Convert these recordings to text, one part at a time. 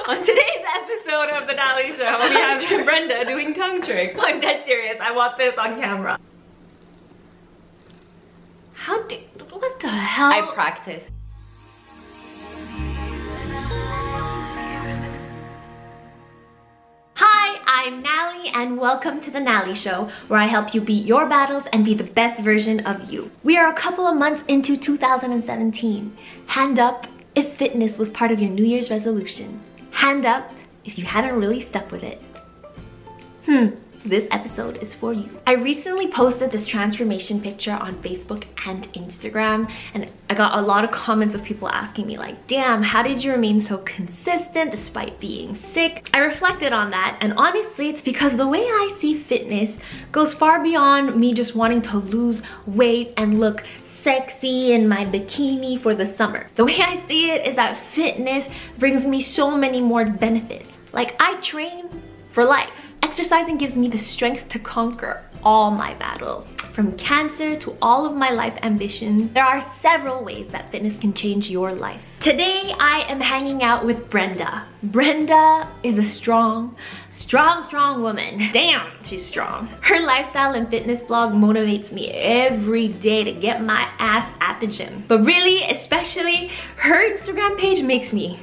On today's episode of the Nalie Show, we have Brenda doing tongue tricks. I'm dead serious. I want this on camera. What the hell? I practice. Hi, I'm Nalie and welcome to the Nalie Show, where I help you beat your battles and be the best version of you. We are a couple of months into 2017. Hand up if fitness was part of your New Year's resolution. Hand up if you hadn't really stuck with it. This episode is for you. I recently posted this transformation picture on Facebook and Instagram, and I got a lot of comments of people asking me like, damn, how did you remain so consistent despite being sick? I reflected on that, and honestly, it's because the way I see fitness goes far beyond me just wanting to lose weight and look sexy in my bikini for the summer. The way I see it is that fitness brings me so many more benefits. Like, I train for life. Exercising gives me the strength to conquer all my battles. From cancer to all of my life ambitions, there are several ways that fitness can change your life. Today, I am hanging out with Brenda. Brenda is a strong woman. Damn, she's strong. Her lifestyle and fitness blog motivates me every day to get my ass at the gym. But really, especially, her Instagram page makes me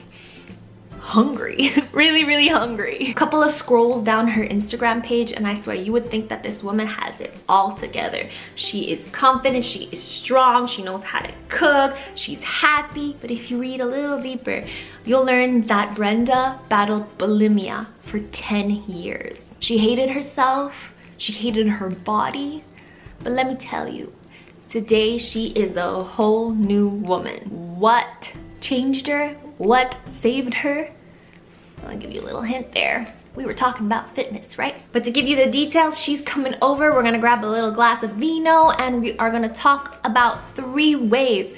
hungry. really hungry. A couple of scrolls down her Instagram page and I swear you would think that this woman has it all together. She is confident, she is strong, she knows how to cook, she's happy. But if you read a little deeper, you'll learn that Brenda battled bulimia for 10 years. She hated herself, she hated her body, but let me tell you, today she is a whole new woman. What changed her? What saved her? I'll give you a little hint there. We were talking about fitness, right? But to give you the details, she's coming over. We're gonna grab a little glass of vino and we are gonna talk about 3 ways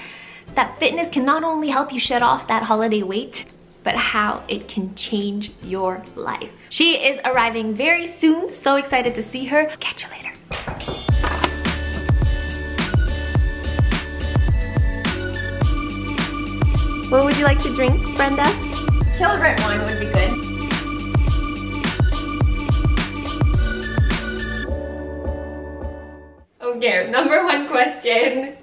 that fitness can not only help you shed off that holiday weight, but how it can change your life. She is arriving very soon. So excited to see her. Catch you later. What would you like to drink, Brenda? Chilled red wine would be good. Okay, number 1 question.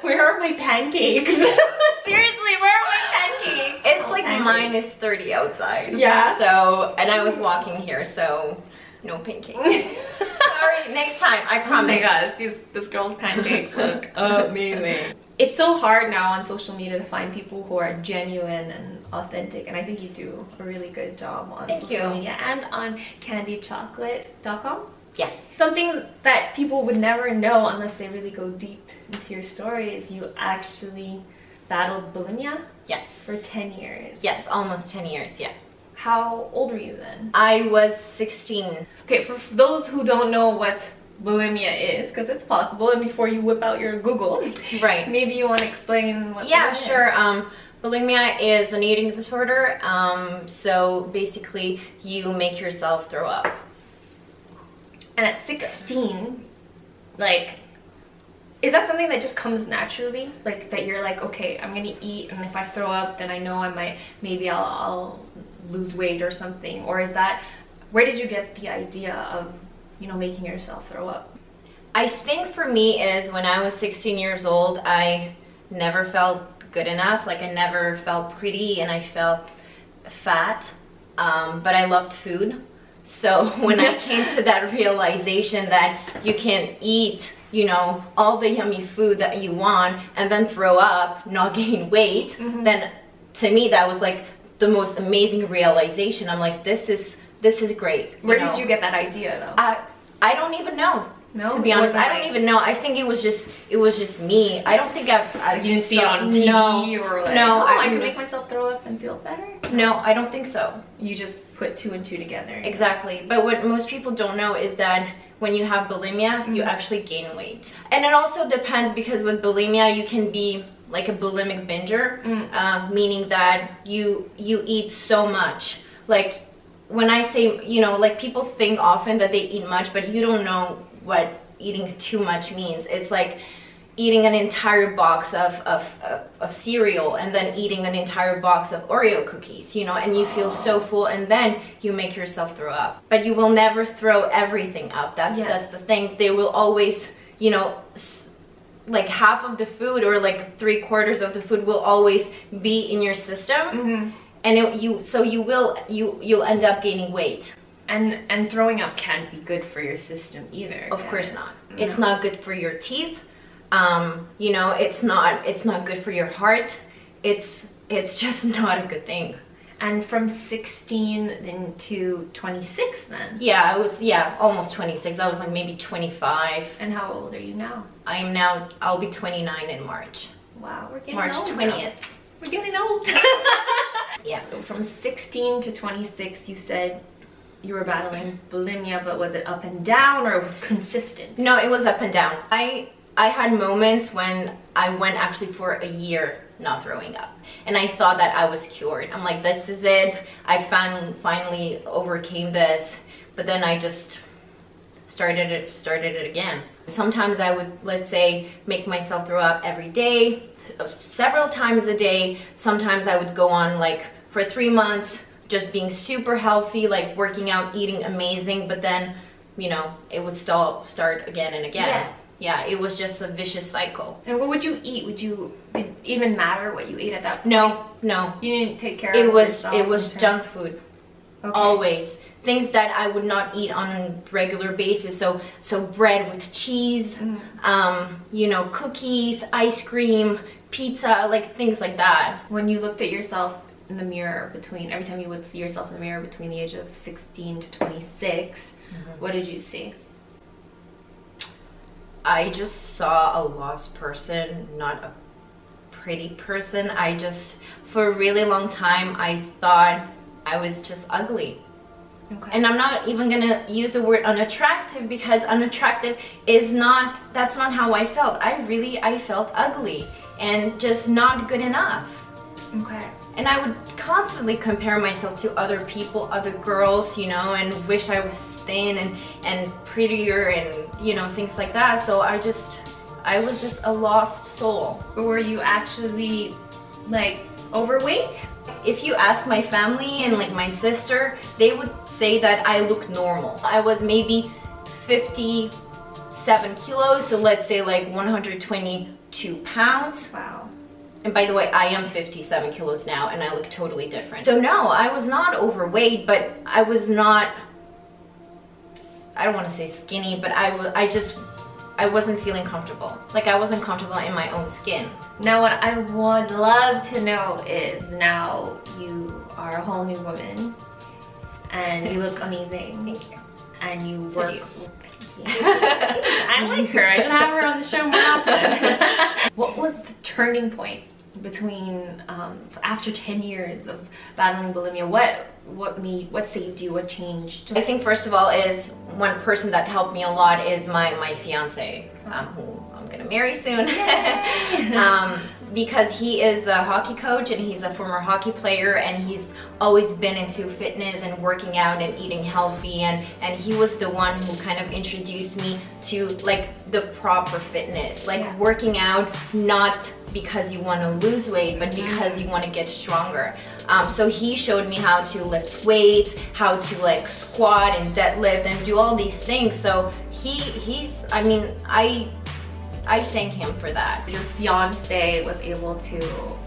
Where are my pancakes? Seriously, where are my pancakes? It's like minus 30 outside. Yeah. So, and I was walking here, so no pancakes. Sorry, next time, I promise. Oh my gosh, this girl's pancakes look amazing. It's so hard now on social media to find people who are genuine and authentic, and I think you do a really good job on social media and on candychocolate.com. Yes. Something that people would never know unless they really go deep into your story is you actually battled bulimia. Yes. For 10 years. Yes, almost 10 years, yeah. How old were you then? I was 16. Okay, for those who don't know what bulimia is, because it's possible, and before you whip out your Google, right, maybe you want to explain what bulimia is. Bulimia is an eating disorder. So basically you make yourself throw up. And at 16, like, is that something that just comes naturally? Like, that you're like, okay, I'm gonna eat, and if I throw up, then I know I might, maybe I'll lose weight or something? Or is that, where did you get the idea of, you know, making yourself throw up? I think for me is when I was 16 years old, I never felt good enough. Like, I never felt pretty and I felt fat, but I loved food. So when I came to that realization that you can eat, you know, all the yummy food that you want and then throw up, not gain weight, then to me that was like the most amazing realization. I'm like, this is great. Where did you get that idea though? I don't even know. No, to be honest, I don't even know. I think it was just me. I don't think I've you didn't see it on TV or like, no, I could make myself throw up and feel better. No, I don't think so. You just put 2 and 2 together. Exactly. But what most people don't know is that when you have bulimia, you actually gain weight. And it also depends, because with bulimia, you can be like a bulimic binger, meaning that you eat so much. Like, when I say, you know, like, people think often that they eat much, but you don't know what eating too much means. It's like eating an entire box of cereal and then eating an entire box of Oreo cookies, you know, and you feel so full, and then you make yourself throw up. But you will never throw everything up. That's the thing. They will always, you know, like half of the food or like 3/4 of the food will always be in your system, and you'll end up gaining weight. And throwing up can't be good for your system either. Of course not. No. It's not good for your teeth. You know, it's not good for your heart. It's just not a good thing. And from 16 then to 26 then? Yeah, I was, almost 26. I was like maybe 25. And how old are you now? I'll be 29 in March. Wow, we're getting March old 20th. Now. We're getting old. Yeah. So from 16 to 26, you said you were battling bulimia, but was it up and down or it was consistent? No, it was up and down. I had moments when I went actually for a year not throwing up, and I thought that I was cured. I'm like, this is it. I finally overcame this, but then I just started it again. Sometimes I would, let's say, make myself throw up every day, several times a day. Sometimes I would go on like for 3 months just being super healthy, like working out, eating amazing, but then, you know, it would start again and again. Yeah, it was just a vicious cycle. And what would you eat? Did it even matter what you ate at that point? No. You didn't take care of yourself? It was junk food. Okay. Always. Things that I would not eat on a regular basis. So bread with cheese, you know, cookies, ice cream, pizza, like things like that. When you looked at yourself in the mirror every time you would see yourself in the mirror between the age of 16 to 26, what did you see? I just saw a lost person, not a pretty person. For a really long time, I thought I was just ugly. Okay. And I'm not even gonna use the word unattractive, because unattractive that's not how I felt. I felt ugly and just not good enough. Okay. And I would constantly compare myself to other people, other girls, you know, and wish I was thin and prettier and, you know, things like that. So I was just a lost soul. But were you actually like overweight? If you ask my family and like my sister, they would say that I look normal. I was maybe 57 kilos, so let's say like 122 pounds. Wow. And by the way, I am 57 kilos now and I look totally different. So no, I was not overweight, but I was not, I don't want to say skinny, but I wasn't feeling comfortable. Like I wasn't comfortable in my own skin. Now what I would love to know is, now you are a whole new woman and you look amazing. Thank you. And you So work. do you. I like her. I should have her on the show more often. What was the turning point between after 10 years of battling bulimia? What saved you? What changed? I think first of all is one person that helped me a lot is my fiance, who I'm gonna marry soon. Because he is a hockey coach and he's a former hockey player, and he's always been into fitness and working out and eating healthy, and he was the one who kind of introduced me to like the proper fitness, like working out not because you want to lose weight, but because you want to get stronger. So he showed me how to lift weights, how to like squat and deadlift and do all these things. So I mean, I thank him for that. Your fiance was able to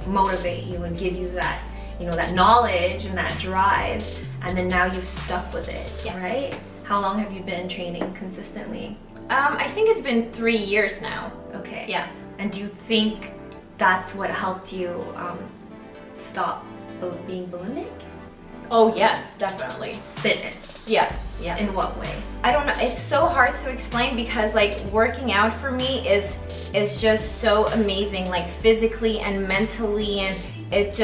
motivate you and give you that, you know, that knowledge and that drive, and then now you've stuck with it, right? How long have you been training consistently? I think it's been 3 years now. Okay. Yeah. And do you think that's what helped you stop being bulimic? Oh yes, definitely. Fitness. Yeah. In what way? I don't know. It's so hard to explain, because like working out for me is just so amazing, like physically and mentally, and it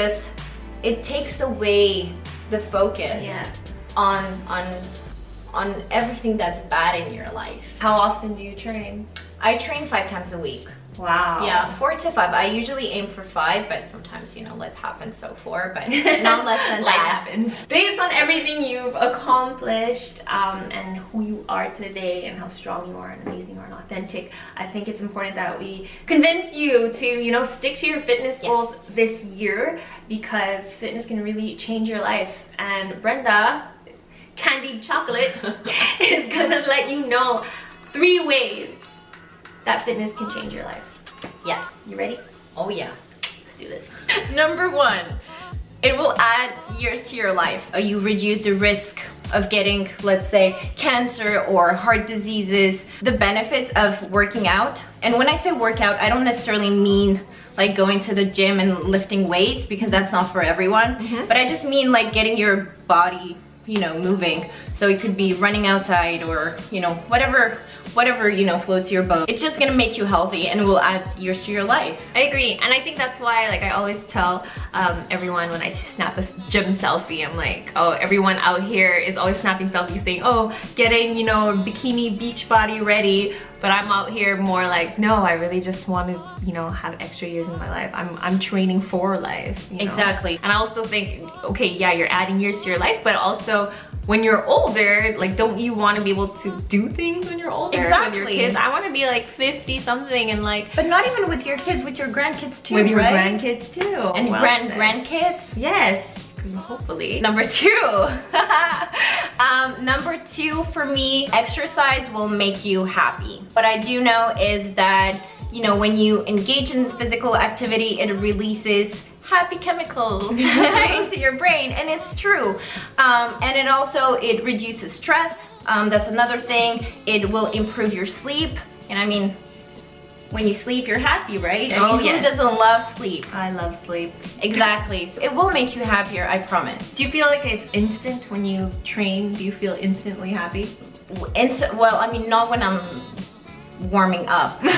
takes away the focus on everything that's bad in your life. How often do you train? I train 5 times a week. Wow. Yeah, 4 to 5. I usually aim for 5, but sometimes, you know, life happens, so 4, but not less than Life that. happens. Based on everything you've accomplished and who you are today and how strong you are and amazing you are and authentic, I think it's important that we convince you to, you know, stick to your fitness goals this year, because fitness can really change your life. And Brenda, Candied Chocolate, is gonna let you know 3 ways that fitness can change your life. Yeah. You ready? Oh yeah. Let's do this. Number 1, it will add years to your life. You reduce the risk of getting, let's say, cancer or heart diseases. The benefits of working out, and when I say workout, I don't necessarily mean like going to the gym and lifting weights, because that's not for everyone. But I just mean like getting your body, you know, moving. So it could be running outside, or, you know, whatever, you know, floats your boat. It's just gonna make you healthy and will add years to your life. I agree, and I think that's why, like, I always tell everyone when I snap a gym selfie, I'm like, oh, everyone out here is always snapping selfies saying, oh, getting, you know, bikini beach body ready, but I'm out here more like, no, I really just want to, you know, have extra years in my life. I'm training for life, you know? Exactly. And I also think, okay, yeah, you're adding years to your life, but also when you're older, like, don't you want to be able to do things when you're older? Exactly. With your kids? I want to be like 50 something and like. But not even with your kids, with your grandkids too, with your right? grandkids too. And Well said. grandkids? Yes, hopefully. Number 2. Number 2 for me, exercise will make you happy. What I do know is that, you know, when you engage in physical activity, it releases happy chemicals into your brain, and it's true. And it also, it reduces stress. That's another thing. It will improve your sleep. And I mean, when you sleep, you're happy, right? I mean, who doesn't love sleep? I love sleep. Exactly. So it will make you happier, I promise. Do you feel like it's instant when you train? Do you feel instantly happy? Well, I mean, not when I'm warming up. You're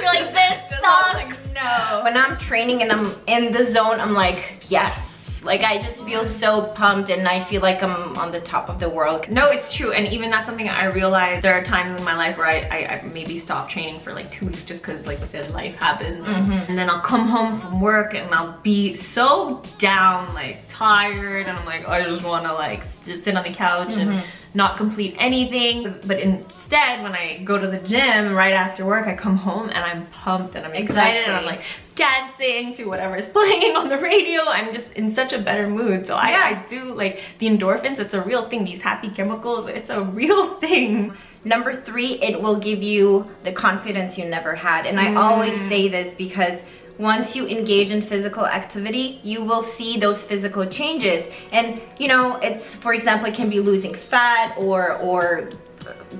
like, this sucks. No. When I'm training and I'm in the zone, I'm like, yes. Like, I just feel so pumped and I feel like I'm on the top of the world. No, it's true. And even that's something I realized. There are times in my life where I maybe stop training for like 2 weeks just because, like you said, life happens. And then I'll come home from work and I'll be so down, like tired, and I'm like, I just want to like just sit on the couch and not complete anything. But instead, when I go to the gym right after work, I come home and I'm pumped and I'm excited and I'm like dancing to whatever is playing on the radio. I'm just in such a better mood. So I do like the endorphins. It's a real thing. These happy chemicals, it's a real thing. Number 3, it will give you the confidence you never had. And I always say this because once you engage in physical activity, you will see those physical changes. And, you know, it's, for example, it can be losing fat or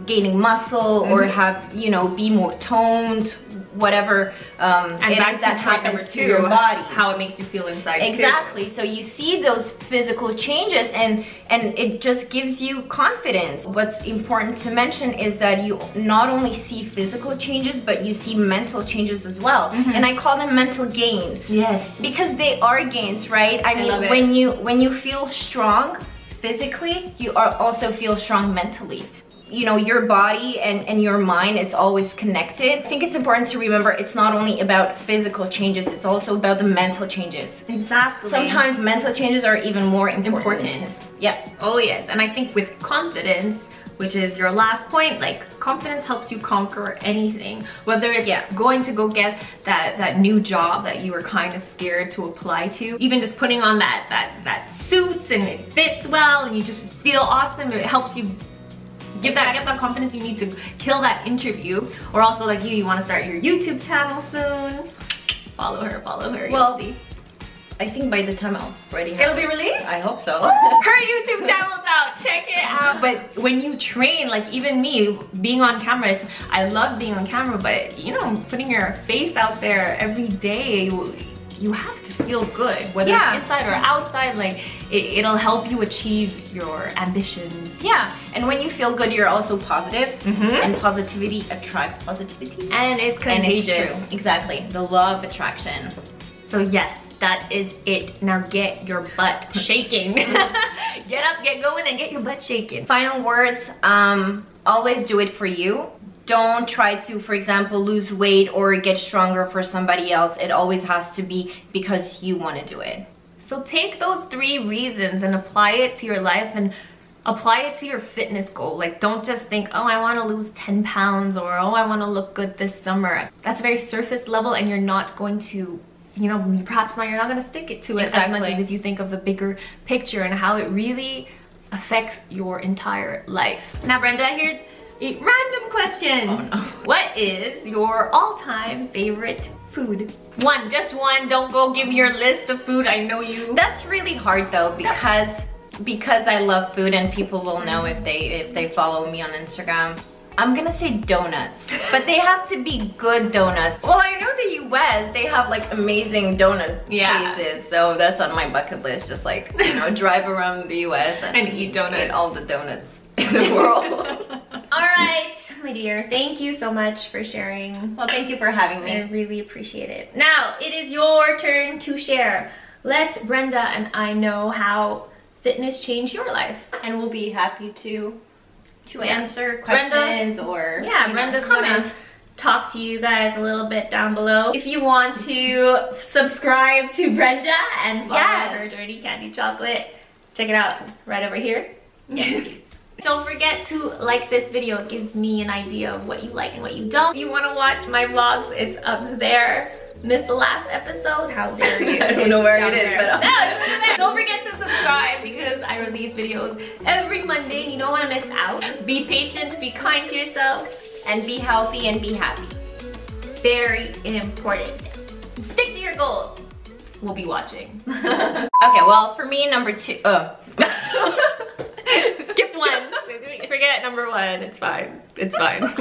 gaining muscle or have, you know, be more toned, whatever and that happens to your body. How it makes you feel inside. Exactly. Too. So you see those physical changes and it just gives you confidence. What's important to mention is that you not only see physical changes, but you see mental changes as well. And I call them mental gains. Yes. Because they are gains, right? I mean, when you feel strong physically, you also feel strong mentally. You know, your body and your mind, it's always connected. I think it's important to remember it's not only about physical changes, it's also about the mental changes. Exactly. Sometimes mental changes are even more important. Yeah. Oh yes, and I think with confidence, which is your last point, like confidence helps you conquer anything. Whether it's going to go get that new job that you were kind of scared to apply to, even just putting on that suits and it fits well and you just feel awesome, it helps you get that confidence you need to kill that interview. Or also like you want to start your YouTube channel soon. Follow her, Well, you'll see. I think by the time I'll already have It'll be released? I hope so. Her YouTube channel's out, check it out. But when you train, like even me, being on camera, I love being on camera, but you know, putting your face out there every day, you have to feel good, whether it's inside or outside. Like it'll help you achieve your ambitions. Yeah, and when you feel good, you're also positive, and positivity attracts positivity, and it's contagious. And it's true. Exactly, the law of attraction. So yes, that is it. Now get your butt shaking. Get up, get going, and get your butt shaking. Final words, always do it for you. don't try to, for example, lose weight or get stronger for somebody else. It always has to be because you want to do it. So take those 3 reasons and apply it to your life and apply it to your fitness goal. Like, don't just think, oh, I want to lose 10 pounds or, oh, I want to look good this summer. That's very surface level, and you're not going to, you know, perhaps you're not going to stick it to it as much as if you think of the bigger picture and how it really affects your entire life. Now, Brenda, here's a random question. Oh, no. What is your all-time favorite food? One, just one. Don't go give me your list of food. I know you. That's really hard though, because I love food and people will know if they follow me on Instagram. I'm gonna say donuts, but they have to be good donuts. Well, I know the US, they have like amazing donut places, so that's on my bucket list. Just like, you know, drive around the US and eat donuts. Eat all the donuts in the world. All right, my dear, thank you so much for sharing. Well, thank you for having me. I really appreciate it. Now, it is your turn to share. Let Brenda and I know how fitness changed your life. And we'll be happy to answer questions, Brenda, or Brenda's comment. gonna talk to you guys a little bit down below. If you want to subscribe to Brenda and follow her Dirty Candy Chocolate, check it out right over here. Yes, please. Don't forget to like this video. It gives me an idea of what you like and what you don't. If you want to watch my vlogs, it's up there. Missed the last episode? How dare you? I don't know where it is, but no, it's there. Don't forget to subscribe because I release videos every Monday and you don't want to miss out. Be patient, be kind to yourself, and be healthy and be happy. Very important. Stick to your goals. We'll be watching. Okay, well, for me, number 2. Skip 1. Forget number 1. It's fine. It's fine.